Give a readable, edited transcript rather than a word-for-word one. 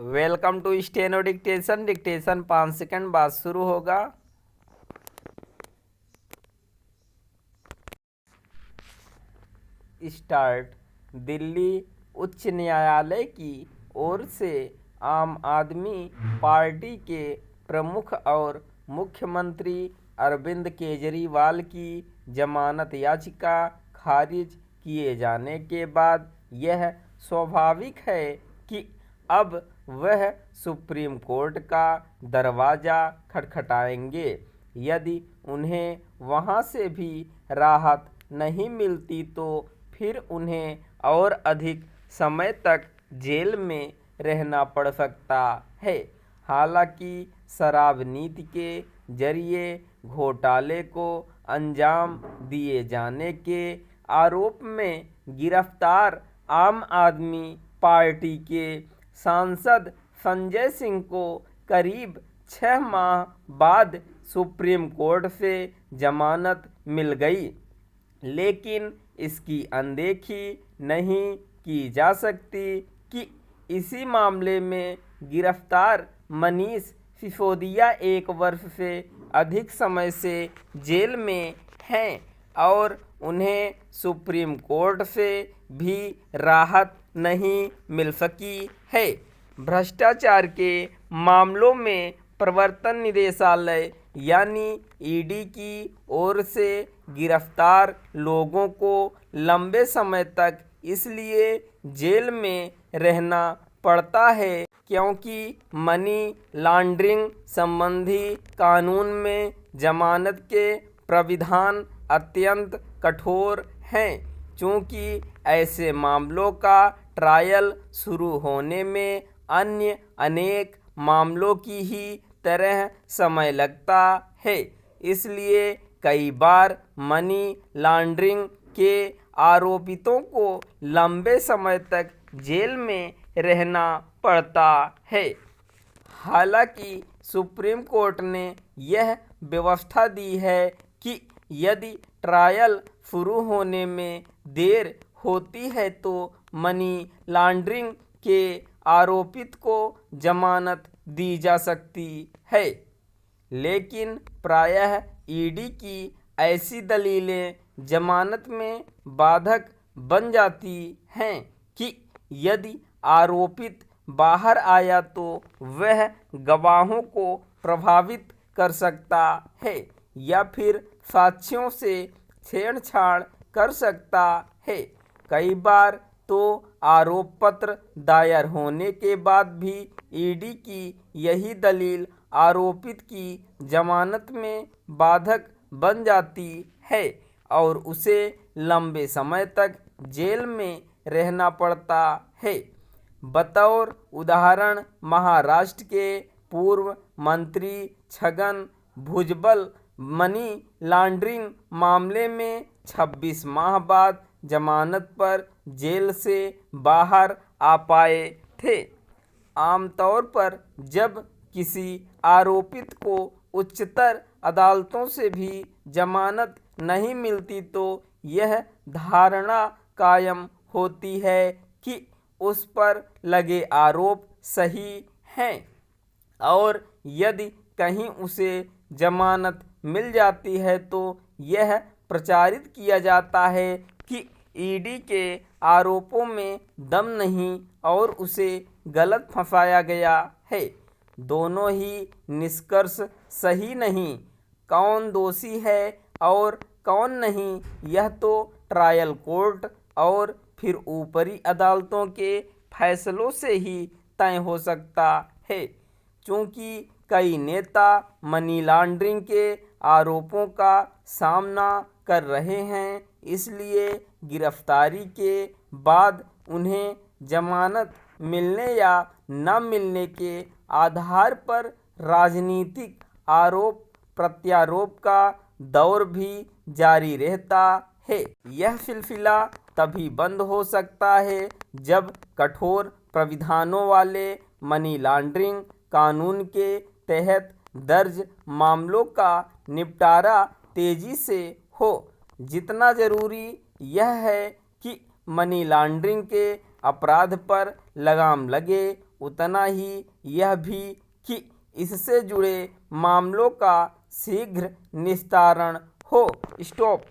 Welcome to steno dictation. Dictation 5 second बाद शुरू होगा। स्टार्ट। दिल्ली उच्च न्यायालय की ओर से आम आदमी पार्टी के प्रमुख और मुख्यमंत्री अरविंद केजरीवाल की जमानत याचिका खारिज किए जाने के बाद यह स्वाभाविक है कि अब वह सुप्रीम कोर्ट का दरवाज़ा खटखटाएंगे। यदि उन्हें वहां से भी राहत नहीं मिलती तो फिर उन्हें और अधिक समय तक जेल में रहना पड़ सकता है। हालांकि शराब नीति के जरिए घोटाले को अंजाम दिए जाने के आरोप में गिरफ्तार आम आदमी पार्टी के सांसद संजय सिंह को करीब 6 माह बाद सुप्रीम कोर्ट से जमानत मिल गई, लेकिन इसकी अनदेखी नहीं की जा सकती कि इसी मामले में गिरफ्तार मनीष सिसोदिया 1 वर्ष से अधिक समय से जेल में हैं और उन्हें सुप्रीम कोर्ट से भी राहत नहीं मिल सकी है। भ्रष्टाचार के मामलों में प्रवर्तन निदेशालय यानी ईडी की ओर से गिरफ्तार लोगों को लंबे समय तक इसलिए जेल में रहना पड़ता है क्योंकि मनी लॉन्ड्रिंग संबंधी कानून में जमानत के प्राविधान अत्यंत कठोर हैं। चूँकि ऐसे मामलों का ट्रायल शुरू होने में अन्य अनेक मामलों की ही तरह समय लगता है, इसलिए कई बार मनी लॉन्ड्रिंग के आरोपितों को लंबे समय तक जेल में रहना पड़ता है। हालांकि सुप्रीम कोर्ट ने यह व्यवस्था दी है कि यदि ट्रायल शुरू होने में देर होती है तो मनी लॉन्ड्रिंग के आरोपित को जमानत दी जा सकती है, लेकिन प्रायः ईडी की ऐसी दलीलें जमानत में बाधक बन जाती हैं कि यदि आरोपित बाहर आया तो वह गवाहों को प्रभावित कर सकता है या फिर साक्ष्यों से छेड़छाड़ कर सकता है। कई बार तो आरोप पत्र दायर होने के बाद भी ईडी की यही दलील आरोपित की जमानत में बाधक बन जाती है और उसे लंबे समय तक जेल में रहना पड़ता है। बतौर उदाहरण, महाराष्ट्र के पूर्व मंत्री छगन भुजबल मनी लॉन्ड्रिंग मामले में 26 माह बाद जमानत पर जेल से बाहर आ पाए थे। आमतौर पर जब किसी आरोपित को उच्चतर अदालतों से भी जमानत नहीं मिलती तो यह धारणा कायम होती है कि उस पर लगे आरोप सही हैं और यदि कहीं उसे जमानत मिल जाती है तो यह प्रचारित किया जाता है कि ईडी के आरोपों में दम नहीं और उसे गलत फंसाया गया है। दोनों ही निष्कर्ष सही नहीं। कौन दोषी है और कौन नहीं, यह तो ट्रायल कोर्ट और फिर ऊपरी अदालतों के फैसलों से ही तय हो सकता है। चूँकि कई नेता मनी लॉन्ड्रिंग के आरोपों का सामना कर रहे हैं, इसलिए गिरफ्तारी के बाद उन्हें जमानत मिलने या न मिलने के आधार पर राजनीतिक आरोप प्रत्यारोप का दौर भी जारी रहता है। यह सिलसिला तभी बंद हो सकता है जब कठोर प्राविधानों वाले मनी लॉन्ड्रिंग कानून के तहत दर्ज मामलों का निपटारा तेजी से हो। जितना जरूरी यह है कि मनी लॉन्ड्रिंग के अपराध पर लगाम लगे, उतना ही यह भी कि इससे जुड़े मामलों का शीघ्र निस्तारण हो। स्टॉप।